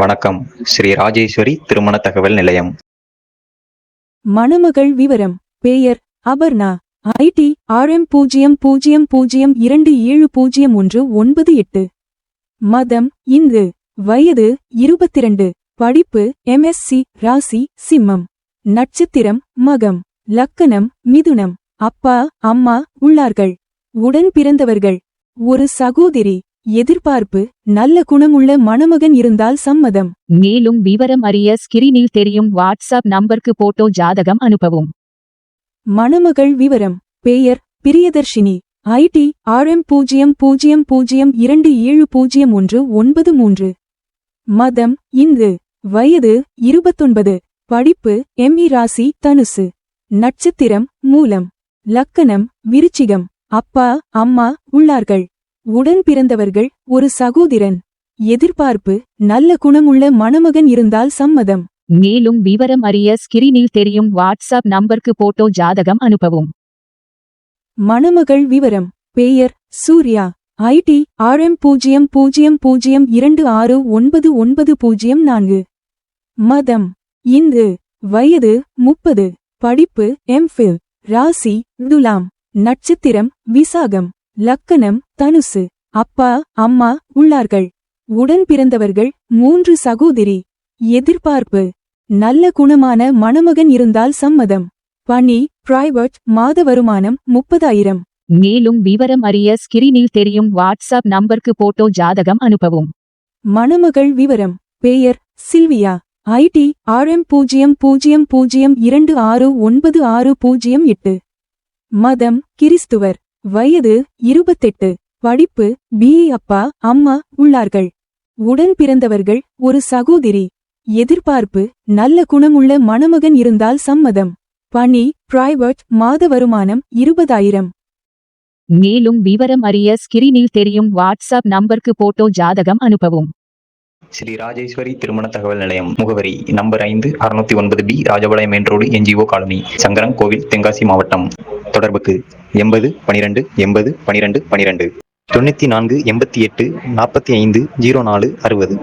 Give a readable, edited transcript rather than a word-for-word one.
வணக்கம். ஸ்ரீ ராஜேஸ்வரி திருமண தகவல் நிலையம். மணமகள் விவரம். பெயர் அபர்ணா. ID RM 0002701998. மதம் இந்து. வயது 22. படிப்பு MSc. ராசி சிம்மம். நட்சத்திரம் மகம். லக்கணம் மிதுனம். அப்பா அம்மா உள்ளார்கள். உடன் பிறந்தவர்கள் ஒரு சகோதரி. எதிர்பார்ப்பு நல்ல குணமுள்ள மணமகன் இருந்தால் சம்மதம். மேலும் விவரம் அறிய ஸ்கிரீனில் தெரியும் வாட்ஸ்அப் நம்பருக்கு போட்டோ ஜாதகம் அனுப்பவும். மணமகள் விவரம். பெயர் பிரியதர்ஷினி. ID RM 0002701993. மதம் இந்து. வயது 29. படிப்பு ME. ராசி தனுசு. நட்சத்திரம் மூலம். லக்கணம் விருச்சிகம். அப்பா அம்மா உள்ளார்கள். உடன் பிறந்தவர்கள் ஒரு சகோதரன். எதிர்பார்ப்பு நல்ல குணமுள்ள மணமகன் இருந்தால் சம்மதம். மேலும் விவரம் அறிய ஸ்கிரீனில் தெரியும் வாட்ஸ்அப் நம்பருக்கு போட்டோ ஜாதகம் அனுப்பவும். மணமகள் விவரம். பெயர் சூர்யா. ID RM 0002699004. மதம் இந்து. வயது 30. படிப்பு MPhil. ராசி துலாம். நட்சத்திரம் விசாகம். லக்கணம் தனுசு. அப்பா அம்மா உள்ளார்கள். உடன் பிறந்தவர்கள் 3 சகோதரி. எதிர்பார்ப்பு நல்ல குணமான மணமகன் இருந்தால் சம்மதம். பணி பிரைவேட். மாத வருமானம் 30,000. மேலும் விவரம் அறிய ஸ்கிரீனில் தெரியும் வாட்ஸ்அப் நம்பருக்கு போட்டோ ஜாதகம் அனுப்பவும். மணமகள் விவரம். பெயர் சில்வியா. ID RM 0002696008. மதம் கிறிஸ்துவர். வயது 28. படிப்பு BE. அப்பா அம்மா உள்ளார்கள். உடன் பிறந்தவர்கள் ஒரு சகோதரி. எதிர்பார்ப்பு நல்ல குணமுள்ள மணமகன் இருந்தால் சம்மதம். பணி பிரைவேட். மாத வருமானம் 20,000. மேலும் விவரம் அறிய ஸ்கிரீனில் தெரியும் வாட்ஸ்அப் நம்பருக்கு போட்டோ ஜாதகம் அனுப்பவும். ஸ்ரீ ராஜேஸ்வரி திருமண தகவல் நிலையம். முகவரி number 5 609B Rajapalayam main road NGO colony, Sankaran கோவில், தென்காசி மாவட்டம். தொடர்புக்கு 80 12 80 12 12 94 88 45 04 60.